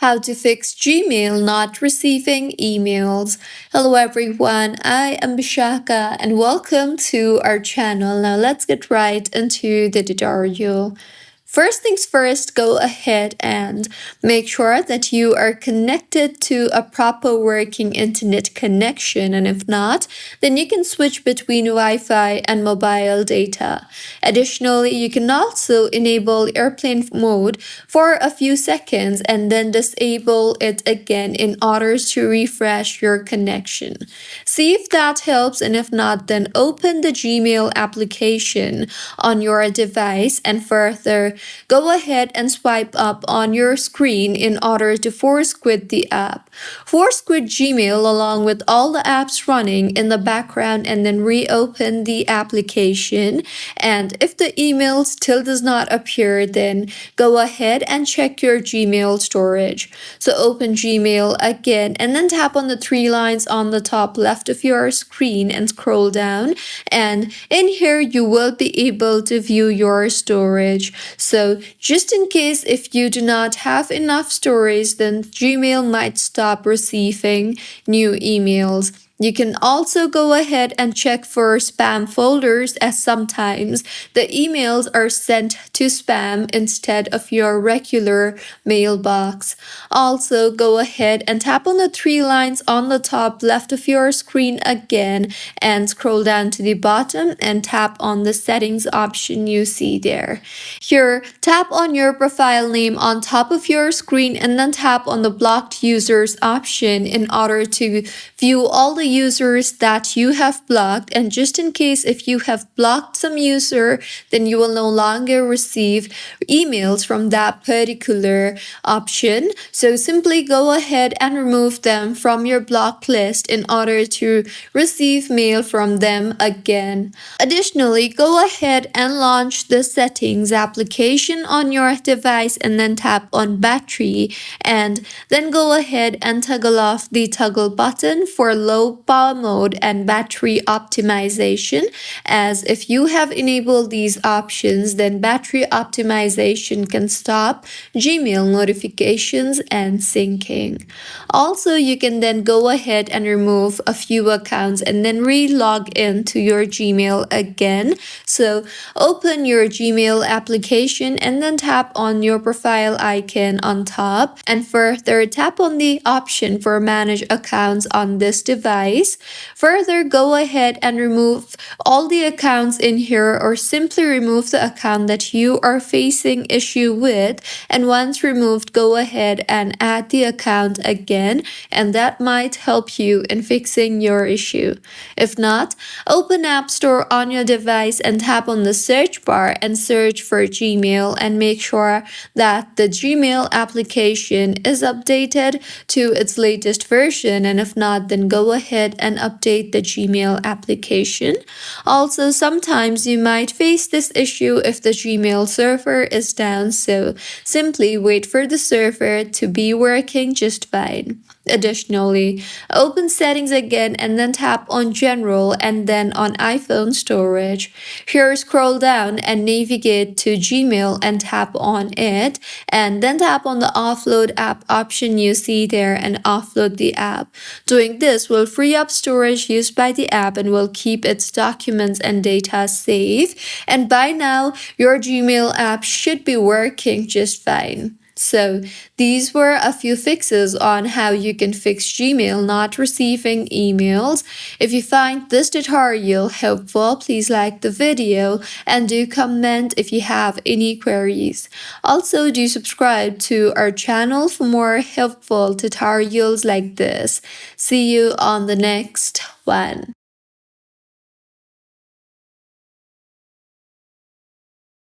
How to fix Gmail not receiving emails. Hello everyone, I am Bishaka and welcome to our channel. Now let's get right into the tutorial. First things first, go ahead and make sure that you are connected to a proper working internet connection, and if not, then you can switch between Wi-Fi and mobile data. Additionally, you can also enable airplane mode for a few seconds and then disable it again in order to refresh your connection. See if that helps, and if not, then open the Gmail application on your device and further go ahead and swipe up on your screen in order to force quit the app. Force quit Gmail along with all the apps running in the background and then reopen the application. And if the email still does not appear, then go ahead and check your Gmail storage. So open Gmail again and then tap on the three lines on the top left of your screen and scroll down. And in here, you will be able to view your storage. So just in case if you do not have enough storage, then Gmail might stop receiving new emails. You can also go ahead and check for spam folders, as sometimes the emails are sent to spam instead of your regular mailbox. Also, go ahead and tap on the three lines on the top left of your screen again and scroll down to the bottom and tap on the settings option you see there. Here, tap on your profile name on top of your screen and then tap on the blocked users option in order to view all the users that you have blocked. And just in case if you have blocked some user, then you will no longer receive emails from that particular option. So simply go ahead and remove them from your blocked list in order to receive mail from them again. Additionally, go ahead and launch the settings application on your device and then tap on battery, and then go ahead and toggle off the toggle button for low power mode and battery optimization, as if you have enabled these options, then battery optimization can stop Gmail notifications and syncing. Also, you can then go ahead and remove a few accounts and then re-log in to your Gmail again. So open your Gmail application and then tap on your profile icon on top, and further tap on the option for manage accounts on this device. Further, go ahead and remove all the accounts in here, or simply remove the account that you are facing issue with, and once removed, go ahead and add the account again, and that might help you in fixing your issue. If not, open App Store on your device and tap on the search bar and search for Gmail, and make sure that the Gmail application is updated to its latest version, and if not, then go ahead and update the Gmail application. Also, sometimes you might face this issue if the Gmail server is down, so simply wait for the server to be working just fine. Additionally, open settings again and then tap on general and then on iPhone storage. Here, scroll down and navigate to Gmail and tap on it, and then tap on the offload app option you see there and offload the app. Doing this will free up storage used by the app and will keep its documents and data safe. And by now, your Gmail app should be working just fine. So these were a few fixes on how you can fix Gmail not receiving emails. If you find this tutorial helpful, please like the video and do comment if you have any queries. Also, do subscribe to our channel for more helpful tutorials like this. See you on the next one.